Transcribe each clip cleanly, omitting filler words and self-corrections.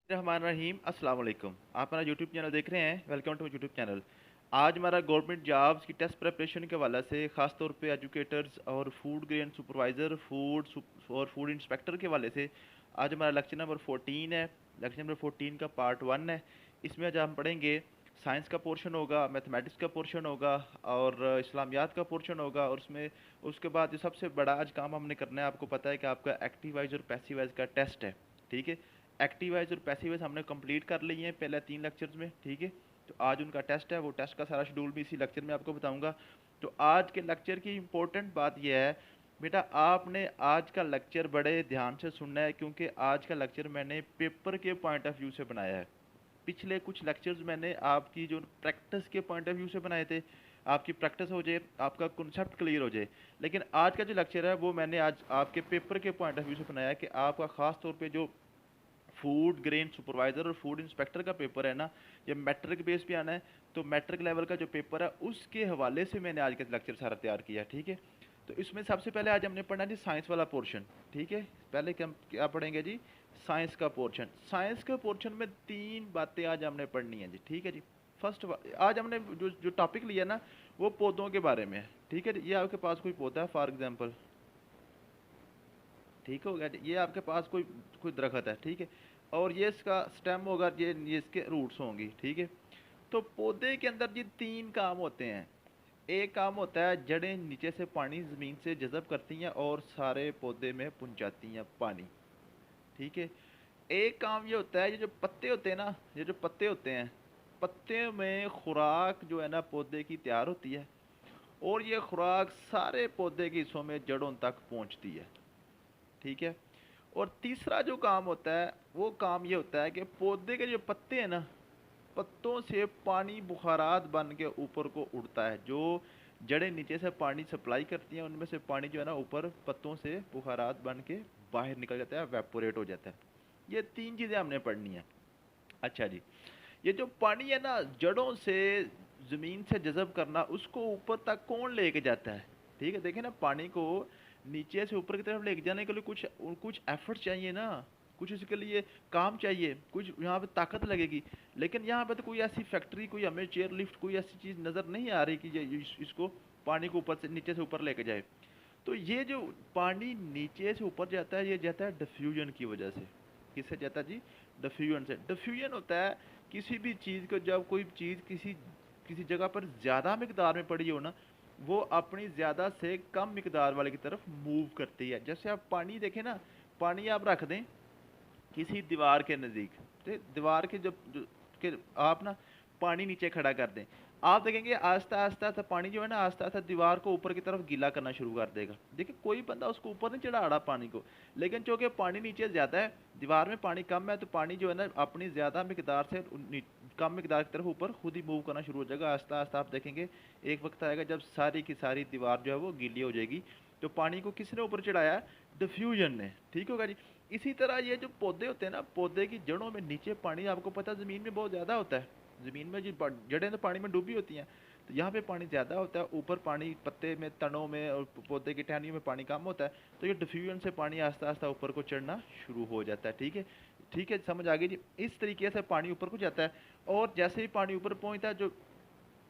रहमान रहीम अस्सलाम वालेकुम। आप हमारा यूट्यूब चैनल देख रहे हैं। Welcome to YouTube channel. आज हमारा गवर्नमेंट जॉब्स की टेस्ट प्रिपरेशन के हवाले से ख़ास तौर पे एजुकेटर्स और फूड ग्रेन सुपरवाइज़र और फूड इंस्पेक्टर के हवाले से आज हमारा लेक्चर नंबर 14 है। लेक्चर नंबर 14 का पार्ट 1 है। इसमें आज हम पढ़ेंगे साइंस का पोर्शन होगा, मैथमेटिक्स का पोर्शन होगा और इस्लामियात का पोर्शन होगा। और उसमें उसके बाद जो सबसे बड़ा आज काम हमने करना है, आपको पता है कि आपका एक्टिव वाइज और पैसिव वाइज का टेस्ट है। ठीक है, एक्टिव वाइज और पैसिव वाइज हमने कंप्लीट कर लिए हैं पहले 3 लेक्चर्स में। ठीक है, तो आज उनका टेस्ट है, वो टेस्ट का सारा शेड्यूल भी इसी लेक्चर में आपको बताऊंगा। तो आज के लेक्चर की इंपॉर्टेंट बात यह है बेटा, आपने आज का लेक्चर बड़े ध्यान से सुनना है, क्योंकि आज का लेक्चर मैंने पेपर के पॉइंट ऑफ व्यू से बनाया है। पिछले कुछ लेक्चर्स मैंने आपकी जो प्रैक्टिस के पॉइंट ऑफ व्यू से बनाए थे, आपकी प्रैक्टिस हो जाए, आपका कॉन्सेप्ट क्लियर हो जाए। लेकिन आज का जो लेक्चर है वो मैंने आज आपके पेपर के पॉइंट ऑफ व्यू से बनाया है कि आपका ख़ास तौर पे जो फूड ग्रेन सुपरवाइज़र और फूड इंस्पेक्टर का पेपर है ना, ये मैट्रिक बेस पे आना है। तो मैट्रिक लेवल का जो पेपर है उसके हवाले से मैंने आज का लेक्चर सारा तैयार किया है। ठीक है, तो इसमें सबसे पहले आज हमने पढ़ना जी साइंस वाला पोर्शन। ठीक है, पहले क्या पढ़ेंगे जी? साइंस का पोर्शन। साइंस के पोर्शन में 3 बातें आज हमने पढ़नी है जी। ठीक है जी। फर्स्ट, आज हमने जो जो टॉपिक लिया ना, वो पौधों के बारे में है। ठीक है जी, ये आपके पास कोई पौधा है फॉर एग्जाम्पल, ठीक हो गया जी, ये आपके पास कोई कोई दरख्त है। ठीक है, और ये इसका स्टेम होगा, ये इसके रूट्स होंगी। ठीक है, तो पौधे के अंदर जी 3 काम होते हैं। एक काम होता है जड़ें नीचे से पानी ज़मीन से जज़ब करती हैं और सारे पौधे में पहुंचाती हैं पानी। ठीक है, एक काम ये होता है, ये जो पत्ते होते हैं ना, ये जो पत्ते होते हैं, पत्ते में खुराक जो है ना पौधे की तैयार होती है, और ये खुराक सारे पौधे के हिस्सों में जड़ों तक पहुंचती है। ठीक है, और तीसरा जो काम होता है वो काम ये होता है कि पौधे के जो पत्ते हैं ना, पत्तों से पानी बुखारात बन के ऊपर को उड़ता है। जो जड़ें नीचे से पानी सप्लाई करती हैं, उनमें से पानी जो है ना ऊपर पत्तों से बुखारात बन के बाहर निकल जाता है, वेपोरेट हो जाता है। ये 3 चीज़ें हमने पढ़नी है। अच्छा जी, ये जो पानी है ना जड़ों से ज़मीन से जज़ब करना, उसको ऊपर तक कौन लेके जाता है? ठीक है, देखिए ना, पानी को नीचे से ऊपर की तरफ लेके जाने के लिए कुछ कुछ एफर्ट चाहिए ना, कुछ इसके लिए काम चाहिए, कुछ यहाँ पे ताकत लगेगी। लेकिन यहाँ पे तो कोई ऐसी फैक्ट्री, कोई हमें चेयर लिफ्ट, कोई ऐसी चीज़ नज़र नहीं आ रही कि ये इसको पानी को ऊपर से नीचे से ऊपर लेके जाए। तो ये जो पानी नीचे से ऊपर जाता है, ये जाता है डिफ्यूजन की वजह से। किससे जाता है जी? डिफ्यूजन से। डिफ्यूजन होता है किसी भी चीज़ को, जब कोई चीज़ किसी किसी जगह पर ज़्यादा मिकदार में पड़ी हो ना, वो अपनी ज़्यादा से कम मिकदार वाले की तरफ मूव करती है। जैसे आप पानी देखें ना, पानी आप रख दें किसी दीवार के नज़दीक, तो दीवार के जब के आप ना पानी नीचे खड़ा कर दें, आप देखेंगे आस्ता आस्ता आस्ता पानी जो है ना आस्ता आस्ता दीवार को ऊपर की तरफ गीला करना शुरू कर देगा। देखिए, कोई बंदा उसको ऊपर नहीं चढ़ा रहा पानी को, लेकिन चूंकि पानी नीचे ज़्यादा है, दीवार में पानी कम है, तो पानी जो है ना अपनी ज़्यादा मकदार से कम मकदार की तरफ ऊपर खुद ही मूव करना शुरू हो जाएगा। आस्ता आस्ता आप देखेंगे एक वक्त आएगा जब सारी की सारी दीवार जो है वो गीली हो जाएगी। तो पानी को किसने ऊपर चढ़ाया? डिफ्यूजन ने। ठीक होगा जी। इसी तरह ये जो पौधे होते हैं ना, पौधे की जड़ों में नीचे पानी आपको पता है ज़मीन में बहुत ज़्यादा होता है। ज़मीन में जो जड़ें तो पानी में डूबी होती हैं, तो यहाँ पे पानी ज़्यादा होता है, ऊपर पानी पत्ते में, तनों में और पौधे की टहनियों में पानी कम होता है। तो ये डिफ्यूजन से पानी आस्ता आस्ता ऊपर को चढ़ना शुरू हो जाता है। ठीक है, ठीक है, समझ आ गई जी। इस तरीके से पानी ऊपर को जाता है, और जैसे ही पानी ऊपर पहुँचता है, जो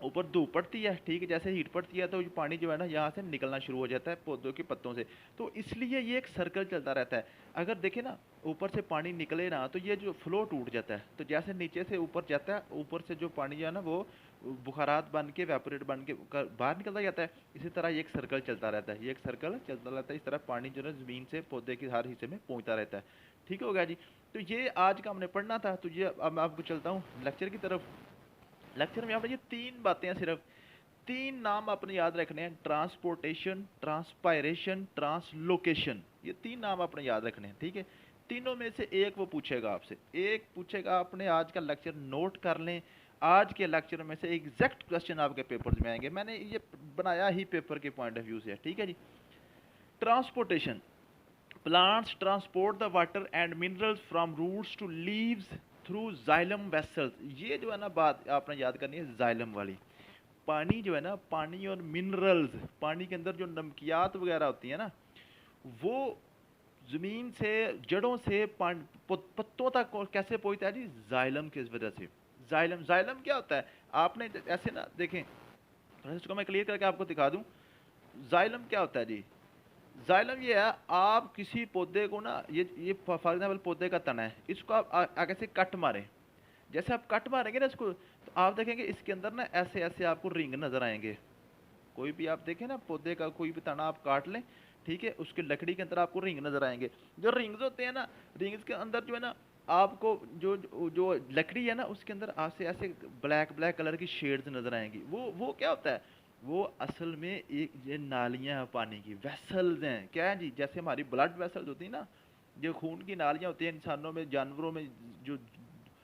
ऊपर धूप पड़ती है, ठीक है, जैसे हीट पड़ती है, तो ये पानी जो है ना यहाँ से निकलना शुरू हो जाता है पौधों के पत्तों से। तो इसलिए ये एक सर्कल चलता रहता है। अगर देखें ना, ऊपर से पानी निकले ना, तो ये जो फ्लो टूट जाता है। तो जैसे नीचे से ऊपर जाता है, ऊपर से जो पानी जो है ना वो बुखारात बन के, वेपोरेट बन के बाहर निकलता जाता है। इसी तरह ये एक सर्कल चलता रहता है, ये एक सर्कल चलता रहता है। इस तरह पानी जो है ज़मीन से पौधे के हर हिस्से में पहुँचता रहता है। ठीक हो गया जी। तो ये आज का हमने पढ़ना था। तो ये अब मैं आपको चलता हूँ लेक्चर की तरफ। लेक्चर में यहाँ पर ये 3 बातें हैं सिर्फ, 3 नाम आपने याद रखने हैं: ट्रांसपोर्टेशन, ट्रांसपायरेशन, ट्रांसलोकेशन। ये 3 नाम आपने याद रखने हैं। ठीक है, तीनों में से एक वो पूछेगा आपसे, एक पूछेगा। आपने आज का लेक्चर नोट कर लें। आज के लेक्चर में से एग्जैक्ट क्वेश्चन आपके पेपर्स में आएंगे, मैंने ये बनाया ही पेपर के पॉइंट ऑफ व्यू से। ठीक है जी। Transportation: plants transport the water and minerals from roots to leaves through xylem vessels. ये जो है ना बात आपने याद करनी है, जाइलम वाली। पानी जो है ना, पानी और मिनरल्स, पानी के अंदर जो नमकियात वगैरह होती है ना, वो जमीन से, जड़ों से पत्तों तक कैसे पहुंचता है जी? जाइलम की वजह से। जाइलम, जाइलम क्या होता है? आपने ऐसे ना देखें, थोड़ा इसको मैं क्लियर करके आपको दिखा दूं। जाइलम क्या होता है जी? जाइलम ये है, आप किसी पौधे को ना, ये फॉर एग्जाम्पल पौधे का तना है, इसको आप आगे से कट मारें। जैसे आप कट मारेंगे ना इसको, तो आप देखेंगे इसके अंदर ना ऐसे ऐसे आपको रिंग नजर आएंगे। कोई भी आप देखें ना पौधे का कोई भी तना आप काट लें, ठीक है, उसकी लकड़ी के अंदर आपको रिंग नजर आएंगे। जो रिंग्स होते हैं ना, रिंग्स के अंदर जो है ना, आपको जो जो लकड़ी है ना उसके अंदर ऐसे ऐसे ब्लैक ब्लैक कलर की शेड्स नजर आएंगी। वो क्या होता है? वो असल में एक ये नालियां हैं, पानी की वेसल्स हैं। क्या है जी? जैसे हमारी ब्लड वेसल्स होती है ना, जो खून की नालियां होती हैं इंसानों में, जानवरों में, जो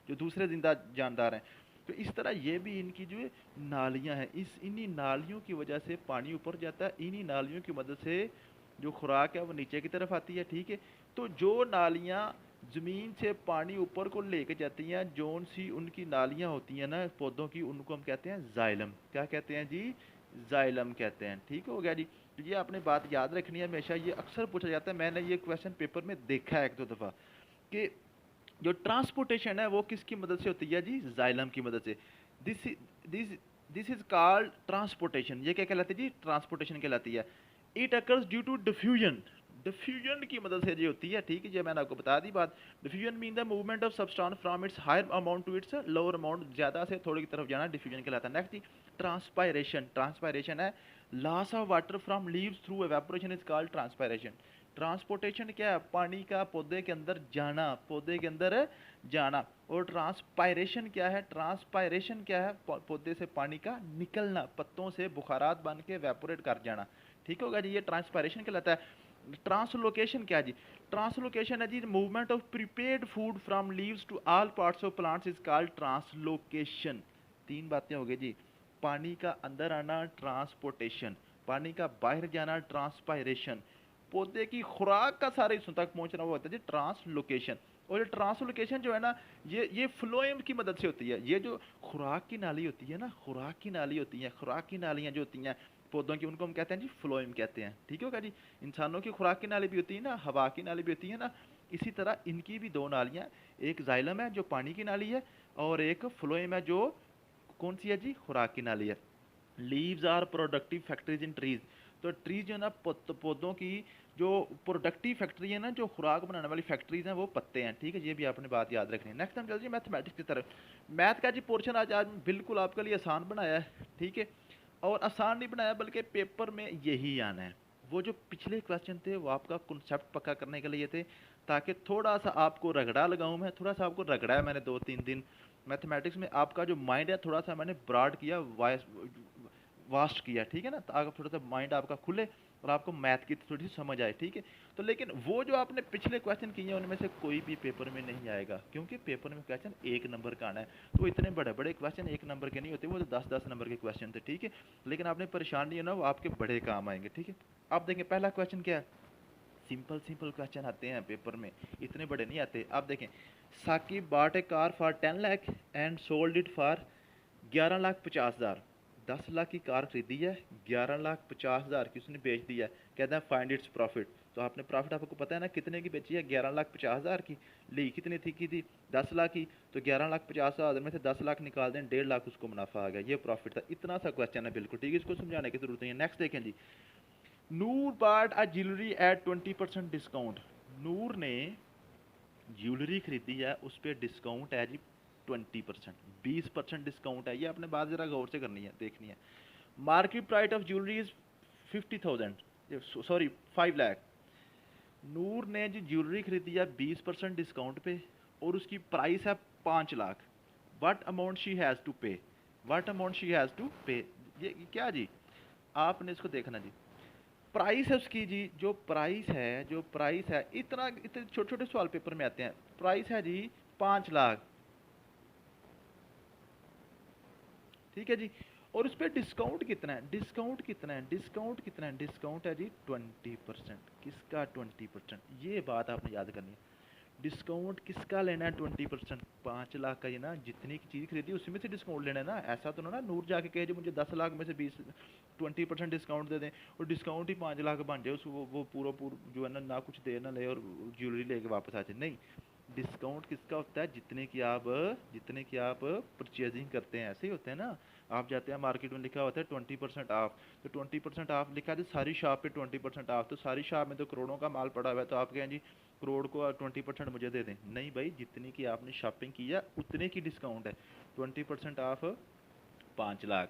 जो दूसरे जिंदा जानदार हैं, तो इस तरह ये भी इनकी जो नालियां हैं, इस इन्हीं नालियों की वजह से पानी ऊपर जाता है। इन्हीं नालियों की मदद से जो खुराक है वो नीचे की तरफ आती है, ठीक है। तो जो नालियां जमीन से पानी ऊपर को लेके जाती हैं, जोन सी उनकी नालियां होती हैं ना पौधों की, उनको हम कहते हैं जाइलम। क्या कहते हैं जी? जाइलम कहते हैं। ठीक हो गया जी। तो ये आपने बात याद रखनी है हमेशा, ये अक्सर पूछा जाता है, मैंने ये क्वेश्चन पेपर में देखा है एक दो दफ़ा, कि जो ट्रांसपोर्टेशन है वो किसकी मदद से होती है जी? जाइलम की मदद से। This this this is called transportation. ये क्या कहलाती है जी? ट्रांसपोर्टेशन कहलाती है। It occurs due to diffusion. Diffusion की मदद से ये होती है, ठीक है, ये मैंने आपको बता दी बात। Diffusion mean the movement of substance from its higher amount to its lower amount, ज्यादा से थोड़ी की तरफ जाना डिफ्यूजन कहलाता है। नेक्स्ट जी, ट्रांसपायरेशन। ट्रांसपायरेशन है loss of water from leaves through evaporation is called transpiration. Transportation क्या है? पानी का पौधे के अंदर जाना, पौधे के अंदर जाना। और ट्रांसपायरेशन क्या है? ट्रांसपायरेशन क्या है? पौधे से पानी का निकलना, पत्तों से बुखारात बन के वेपोरेट कर जाना। ठीक होगा जी, ये ट्रांसपायरेशन कहलाता है। ट्रांसलोकेशन क्या है जी? ट्रांसलोकेशन है जी movement of prepared food from leaves to all parts of plants is called translocation. तीन बातें हो गई जी। पानी का अंदर आना ट्रांसपोर्टेशन, पानी का बाहर जाना ट्रांसपायरेशन, पौधे की खुराक का सारे हिस्सों तक पहुंचना वो होता है जी ट्रांसलोकेशन। और ये ट्रांसलोकेशन जो है ना, ये फ्लोएम की मदद से होती है। ये जो खुराक की नाली होती है ना, खुराक की नाली होती है, खुराक की नालियां जो होती हैं पौधों की, उनको हम कहते हैं जी फ्लोएम कहते हैं। ठीक होगा जी। इंसानों की खुराक की नाली भी होती है ना, हवा की नाली भी होती है ना, इसी तरह इनकी भी दो नालियां, एक जाइलम है जो पानी की नाली है, और एक फ्लोएम है जो कौन सी है जी? खुराक की नाली है। Leaves are productive factories in trees. तो ट्रीज जो है ना, पौधों की जो प्रोडक्टिव फैक्ट्री है ना, जो खुराक बनाने वाली फैक्ट्रीज हैं, वो पत्ते हैं। ठीक है, ये भी आपने बात याद रखनी है। नेक्स्ट हम चल जी मैथमेटिक्स की तरफ। मैथ का जी पोर्शन आज आज बिल्कुल आपके लिए आसान बनाया है, ठीक है, और आसान नहीं बनाया बल्कि पेपर में यही आना है। वो जो पिछले क्वेश्चन थे वो आपका कॉन्सेप्ट पक्का करने के लिए थे, ताकि थोड़ा सा आपको रगड़ा लगाऊं मैं, थोड़ा सा आपको रगड़ा है मैंने 2-3 दिन। मैथमेटिक्स में आपका जो माइंड है थोड़ा सा मैंने ब्रॉड किया, वास्ट किया, ठीक है ना, ताकि थोड़ा सा माइंड आपका खुले और आपको मैथ की थोड़ी सी समझ आए, ठीक है। तो लेकिन वो जो आपने पिछले क्वेश्चन किए हैं उनमें से कोई भी पेपर में नहीं आएगा, क्योंकि पेपर में क्वेश्चन 1 नंबर का आना है। तो इतने बड़े बड़े क्वेश्चन 1 नंबर के नहीं होते, वो तो 10-10 नंबर के क्वेश्चन थे, ठीक है। लेकिन आपने परेशान नहीं होना, वो आपके बड़े काम आएंगे, ठीक है। आप देखें पहला क्वेश्चन क्या है? सिंपल सिंपल क्वेश्चन आते हैं पेपर में, इतने बड़े नहीं आते। आप देखें, Saqib bought a car for 10 lakh and sold it for 11,50,000। 10 lakh की कार खरीदी है, 11,50,000 की उसने बेच दिया है। कहता है फाइंड इट्स प्रॉफिट। तो आपने प्रॉफिट आपको पता है ना कितने की बेची है? 11,50,000 की। ली कितनी थी की थी? 10 लाख की। तो 11,50,000 में से 10 लाख निकाल दें, 1.5 लाख उसको मुनाफा आ गया, ये प्रॉफिट था। इतना सा क्वेश्चन है बिल्कुल, ठीक है, इसको समझाने की जरूरत नहीं है। नेक्स्ट देखें जी, Noor bought a jewellery at 20% discount. Noor ने ज्वेलरी खरीदी है, उस पर डिस्काउंट है जी 20%, 20% डिस्काउंट है। ये आपने बात जरा गौर से करनी है, देखनी है। Market price of jewellery is 50,000, sorry 5 lakh. Noor ने जी ज्वेलरी खरीदी है 20% डिस्काउंट पे, और उसकी प्राइस है 5 lakh. What amount she has to pay, what amount she has to pay. ये क्या जी? आपने इसको देखना जी। प्राइस है उसकी जी, जो प्राइस है, जो प्राइस है, इतने छोटे छोटे सवाल पेपर में आते हैं। प्राइस है जी 5 लाख, ठीक है जी। और उस पर डिस्काउंट कितना है? डिस्काउंट कितना है? डिस्काउंट कितना है? डिस्काउंट है जी 20%। किसका 20%? ये बात आपने याद करनी है। डिस्काउंट किसका लेना है 20%? 5 लाख का, ये ना जितनी की चीज़ खरीदी उसी में से डिस्काउंट लेना है ना। ऐसा तो ना नूर जाके कहे जो मुझे 10 लाख में से 20% डिस्काउंट दे दें और डिस्काउंट ही 5 लाख बन जाए, उसको वो पूरा जो है ना कुछ दे ना ले और ज्वेलरी लेके वापस आ जाए। नहीं, डिस्काउंट किसका होता है? जितने की आप परचेजिंग करते हैं, ऐसे ही होते हैं ना। आप जाते हैं मार्केट में, लिखा होता है 20% ऑफ, तो 20% ऑफ लिखा है तो सारी शॉप पे 20% ऑफ, तो सारी शॉप में तो करोड़ों का माल पड़ा हुआ है, तो आप कहें जी करोड़ को 20% मुझे दे दें। नहीं भाई, जितनी की आपने शॉपिंग की है उतने की डिस्काउंट है। 20% ऑफ 5 लाख,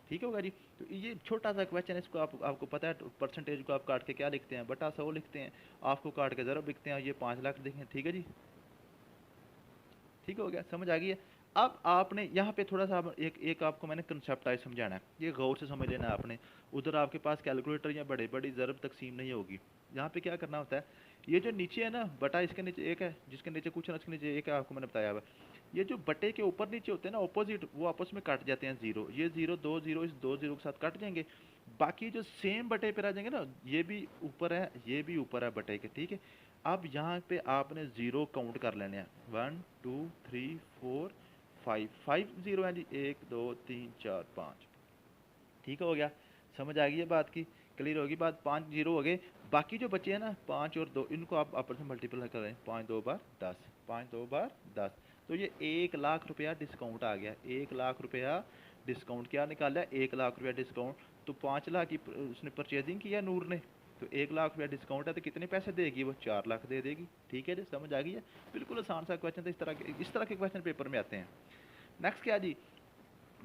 ठीक होगा जी। तो ये छोटा सा क्वेश्चन है, इसको आपको पता है परसेंटेज को आप काट के क्या लिखते हैं? बटा 100 लिखते हैं। आपको काट के ज़रा लिखते हैं, ये 5 लाख देखें, ठीक है जी। ठीक हो गया, समझ आ गई है। अब आपने यहाँ पे थोड़ा सा एक एक आपको मैंने कंसेप्ट समझाना है, ये गौर से समझ लेना है आपने। उधर आपके पास कैलकुलेटर या बड़े बड़ी ज़रब तकसीम नहीं होगी। यहाँ पे क्या करना होता है, ये जो नीचे है ना बटा, इसके नीचे एक है, जिसके नीचे कुछ है उसके नीचे एक है, आपको मैंने बताया हुआ है। ये जो बटे के ऊपर नीचे होते हैं ना ऑपोजिट, वो आपस में कट जाते हैं जीरो, ये जीरो दो जीरो इस दो जीरो के साथ कट जाएंगे। बाकी जो सेम बटे पे रह जाएंगे ना, ये भी ऊपर है ये भी ऊपर है बटे के, ठीक है। अब यहाँ पे आपने ज़ीरो काउंट कर लेने हैं, 1 2 3 4 5, 5 ज़ीरो हैं जी, 1 2 3 4 5। ठीक हो गया, समझ आ गई है बात की, क्लियर होगी बात। 5 ज़ीरो हो गए, बाकी जो बचे हैं ना 5 और 2, इनको आप आपस में मल्टीप्लाई करें, 5 2 बार 10, 5 2 बार 10। तो ये 1 लाख रुपया डिस्काउंट आ गया, 1 लाख रुपया डिस्काउंट। क्या निकाला है? 1 लाख रुपया डिस्काउंट। तो 5 लाख की उसने परचेजिंग किया नूर ने, तो 1 लाख रुपया डिस्काउंट है, तो कितने पैसे देगी वो? 4 लाख दे देगी। ठीक है जी, समझ आ गई है। बिल्कुल आसान सा क्वेश्चन था, इस तरह के क्वेश्चन पेपर में आते हैं। नेक्स्ट क्या जी,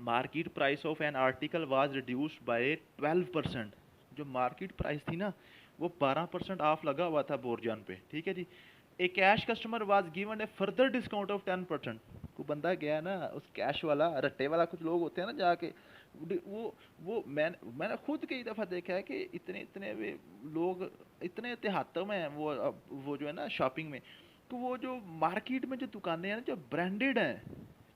market price of an article was reduced by 12%। जो मार्केट प्राइस थी ना, वो 12% ऑफ लगा हुआ था बोरजान पे, ठीक है जी। A cash customer was given a further discount of 10%। को बंदा गया ना, उस कैश वाला रट्टे वाला, कुछ लोग होते हैं ना जाके, वो मैंने खुद कई दफ़ा देखा है कि इतने इतने वे लोग इतने देहातों में हैं, वो जो है ना शॉपिंग में, तो वो जो मार्केट में जो दुकानें हैं ना जो ब्रांडेड हैं,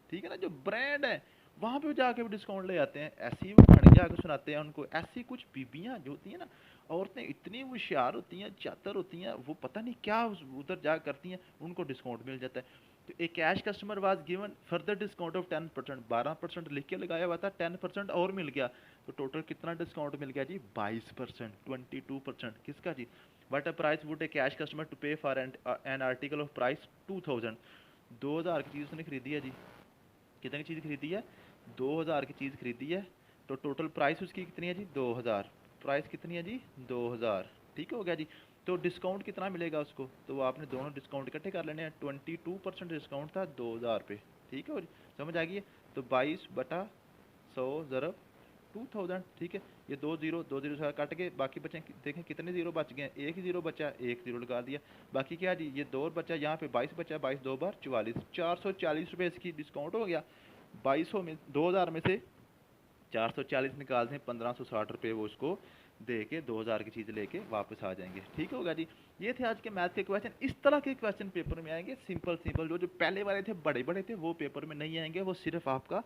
ठीक है ना, जो ब्रांड है, वहाँ पे जाके भी डिस्काउंट ले आते हैं। ऐसी वो कहानी जाके सुनाते हैं उनको। ऐसी कुछ बीबियाँ जो होती हैं ना, औरतें इतनी होशियार होती हैं, चातर होती हैं, वो पता नहीं क्या उधर जा करती हैं, उनको डिस्काउंट मिल जाता है। तो एक cash customer was given further discount of 10%, 12% लिख के लगाया हुआ था, 10% और मिल गया। तो टोटल कितना डिस्काउंट मिल गया जी? 22%, 22%। किसका जी? What a price would a cash customer to pay for an article of price 2000। 2000 की चीज़ उसने खरीदी है जी। कितने की चीज़ खरीदी है? 2000 की चीज़ खरीदी है। तो टोटल प्राइस उसकी कितनी है जी? 2000। प्राइस कितनी है जी? 2000। ठीक हो गया जी। तो डिस्काउंट कितना मिलेगा उसको? तो वो आपने दोनों डिस्काउंट इकट्ठे कर लेने हैं। 22% डिस्काउंट था 2000 पे, ठीक है, और समझ आ गई है। तो 22/100 ज़रब 2000, ठीक है। ये दो जीरो से कट के बाकी बचे, देखें कितने जीरो बच गए हैं? एक ही जीरो बचा, एक जीरो लगा दिया। बाकी क्या जी, ये 2 बचा, यहाँ पे 22 बचा, 22 2 बार 44, 440 रुपये इसकी डिस्काउंट हो गया। 2200 में 2000 में से 440 निकाल दें, 1560 रुपये वो उसको दे के 2000 की चीज़ लेके वापस आ जाएंगे। ठीक होगा जी। ये थे आज के मैथ के क्वेश्चन। इस तरह के क्वेश्चन पेपर में आएंगे, सिंपल सिंपल। जो जो पहले वाले थे बड़े बड़े थे, वो पेपर में नहीं आएंगे। वो सिर्फ आपका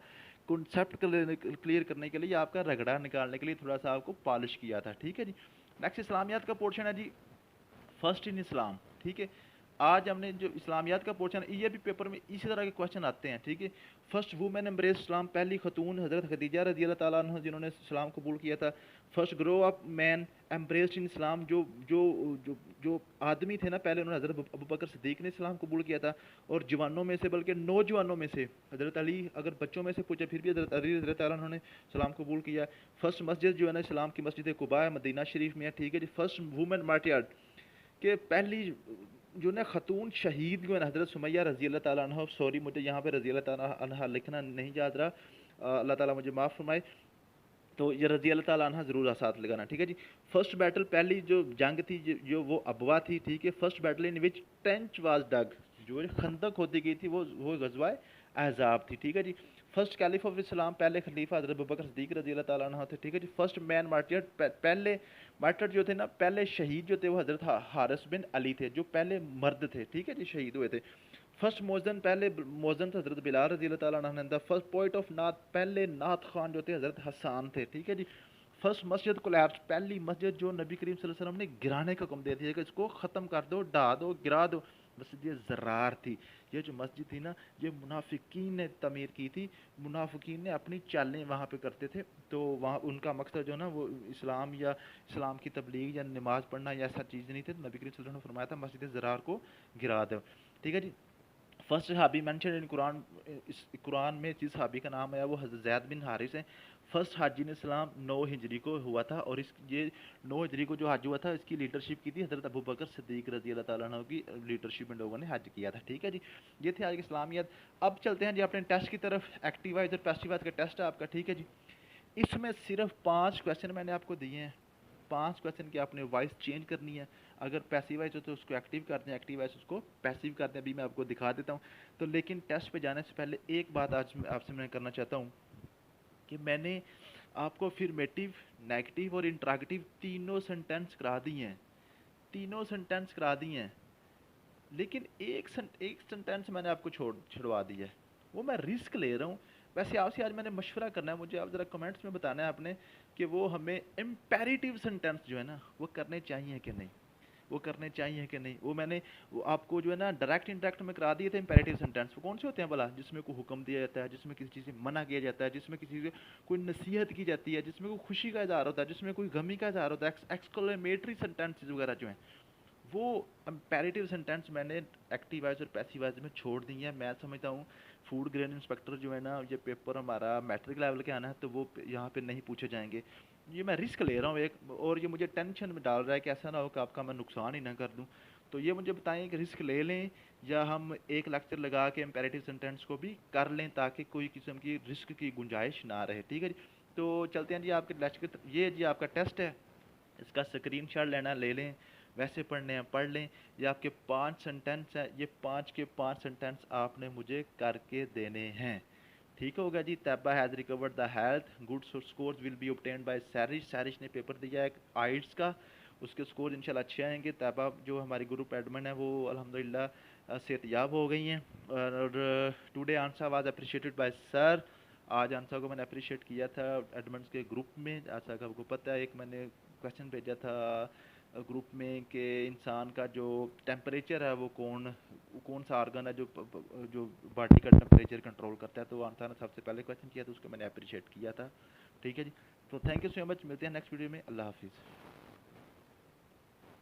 कॉन्सेप्ट क्लियर करने के लिए, आपका रगड़ा निकालने के लिए थोड़ा सा आपको पॉलिश किया था। ठीक है जी। नेक्स्ट इस्लामियात का पोर्शन है जी, फर्स्ट इन इस्लाम। ठीक है, आज हमने जो इस्लामियात का पोर्शन है, ये भी पेपर में इसी तरह के क्वेश्चन आते हैं। ठीक है, फर्स्ट वुमेन एम्ब्रेस इस्लाम, पहली खतून हज़रत खदीजा रज़ी अल्लाह ताला अन्हा जिन्होंने इस्लाम कबूल किया था। First grow up man embraced in Islam, जो जो जो जो आदमी थे ना पहले, उन्होंने हज़रत अबू बकर सिद्दीक ने इस्लाम कबूल किया था। और जवानों में से, बल्कि नौजवानों में से हज़रत अली, अगर बच्चों में से पूछे फिर भी हज़रत अली रज़ी अल्लाह उन्होंने इस्लाम कबूल किया। फर्स्ट मस्जिद जो है ना इस्लाम की, मस्जिद कुबा है, मदीना शरीफ में है। ठीक है जी। फर्स्ट वुमेन मार्टियार्ड कि पहली जो ना खतून शहीद जो है ना, हज़रत सुमैया रज़ी अल्लाह ताला अन्हा, सॉरी मुझे यहाँ पे रज़ी अल्लाह ताला अन्हा लिखना नहीं याद रहा, अल्लाह ताला मुझे माफ़ फरमाए। तो ये रज़ी अल्लाह ताला अन्हा ज़रूर साथ लगाना। ठीक है जी। फर्स्ट बैटल, पहली जो जंग थी जो वो अबवा थी। ठीक है। First battle in which trench was dug, जो खंदक होती गई थी, वो गज़वाए अहज़ाब थी। ठीक है जी। फर्स्ट कैलिफ ऑफ इस्लाम, पहले खलीफा हज़रत अबू बकर सिद्दीक रज़ी अल्लाह ताला अन्हा थे। ठीक है जी। फर्स्ट मैन मार्टियर, पहले मार्टर जो थे ना, पहले शहीद जो थे वो हज़रत हारिस बिन अली थे, जो पहले मर्द थे। ठीक है जी, शहीद हुए थे। फर्स्ट मोजन, पहले मोजन थे हज़रत बिलाल रज़ी अल्लाह ताला अन्हु। फर्स्ट पोइट ऑफ नात, पहले नात खान जो थे हज़रत हसान थे। ठीक है जी। फर्स्ट मस्जिद कोलैप्स, पहली मस्जिद जो नबी करीम सल्लल्लाहु अलैहि वसल्लम ने गिराने का हुक्म दे दिया कि इसको ख़त्म कर दो, ढा दो, गिरा दो, मस्जिद ज़रार थी। ये जो मस्जिद थी ना, ये मुनाफिकीन ने तमीर की थी, मुनाफिकीन ने अपनी चालें वहाँ पे करते थे। तो वहाँ उनका मकसद जो ना वो इस्लाम या इस्लाम की तबलीग या नमाज़ पढ़ना या ऐसा चीज़ नहीं थी। तो नबी करीम सल्लल्लाहु अलैहि वसल्लम ने फरमाया था मस्जिद ज़रार को गिरा दो, ठीक है जी। फर्स्ट सहाबी मेंशन इन कुरान, इस कुरान में जिस सहाबी का नाम है वो हज़रत ज़ैद बिन हारिस है। फर्स्ट हाजी इस्लाम 9 हिजरी को हुआ था, और इस ये 9 हिजरी को जो हज हुआ था इसकी लीडरशिप की थी हज़रत अबू बकर सिद्दीक रज़ी अल्लाह ताला अन्हु की लीडरशिप में लोगों ने हज किया था, ठीक है जी। ये थे आज की इस्लामियत। अब चलते हैं जी अपने टेस्ट की तरफ। एक्टिवाइज और पैसिवाइज का टेस्ट है आपका, ठीक है जी। इसमें सिर्फ 5 क्वेश्चन मैंने आपको दिए हैं। 5 क्वेश्चन की आपने वॉइस चेंज करनी है। अगर पैसिवाइज हो तो उसको एक्टिव कर दें, एक्टिवाइज उसको पैसिव कर दें। अभी मैं आपको दिखा देता हूँ। तो लेकिन टेस्ट पे जाने से पहले एक बात आज आपसे मैं करना चाहता हूँ कि मैंने आपको अफर्मेटिव, नेगेटिव और इंट्रोगेटिव तीनों सेंटेंस करा दिए हैं, तीनों सेंटेंस करा दिए हैं। लेकिन एक सेंटेंस मैंने आपको छुड़वा दिया है, वो मैं रिस्क ले रहा हूँ। वैसे आपसे आज मैंने मशवरा करना है, मुझे आप ज़रा कमेंट्स में बताना है आपने कि वो हमें इम्पेरेटिव सेंटेंस जो है ना वो करने चाहिए कि नहीं, वो करने चाहिए कि नहीं। वो मैंने वो आपको जो है ना डायरेक्ट इंटरेक्ट में करा दिए थे इम्पेरेटिव सेंटेंस। वो कौन से होते हैं भला? जिसमें कोई हुक्म दिया जाता है, जिसमें किसी चीज़ से मना किया जाता है, जिसमें किसी से कोई नसीहत की जाती है, जिसमें कोई खुशी का इजहार होता है, जिसमें कोई गमी का इजहार होता है, एक्सक्लेमेटरी सेंटेंसेस वगैरह जो हैं, वो कंपैरेटिव सेंटेंस मैंने एक्टिवाइज और पैसिवाइज में छोड़ दी है। मैं समझता हूँ फूड ग्रेन इंस्पेक्टर जो है ना, ये पेपर हमारा मैट्रिक लेवल के आना है तो वो यहाँ पे नहीं पूछे जाएंगे। ये मैं रिस्क ले रहा हूँ एक, और ये मुझे टेंशन में डाल रहा है कि ऐसा ना हो कि आपका मैं नुकसान ही ना कर दूँ। तो ये मुझे बताएं कि रिस्क ले लें या हम एक लेक्चर लगा के इम्पेरेटिव सेंटेंस को भी कर लें ताकि कोई किस्म की रिस्क की गुंजाइश ना रहे, ठीक है जी। तो चलते हैं जी आपके लेक्चर की। ये जी आपका टेस्ट है, इसका स्क्रीन शॉट लेना ले लें, वैसे पढ़ने हैं पढ़ लें। ये आपके 5 सेंटेंस हैं, ये 5 के 5 सेंटेंस आपने मुझे करके देने हैं, ठीक होगा जी। Taiba has recovered the health, good scores will be obtained by Sairish. Sairish ने पेपर दिया है आइट्स का, उसके स्कोर इंशाल्लाह अच्छे आएंगे। तैबा जो हमारी ग्रुप एडमिन है वो अल्हम्दुलिल्लाह सेहतयाब हो गई हैं। और today answer was appreciated by sir. आज आंसर को मैंने अप्रिशिएट किया था एडमिन्स के ग्रुप में। जैसा कि आपको पता है, एक मैंने क्वेश्चन भेजा था ग्रुप में कि इंसान का जो टेम्परेचर है वो कौन सा ऑर्गन है जो बॉडी का टेम्परेचर कंट्रोल करता है। तो आंसर ने सबसे पहले क्वेश्चन किया तो उसको मैंने अप्रिशिएट किया था, ठीक है जी। तो थैंक यू सो मच, मिलते हैं नेक्स्ट वीडियो में। अल्लाह हाफिज़।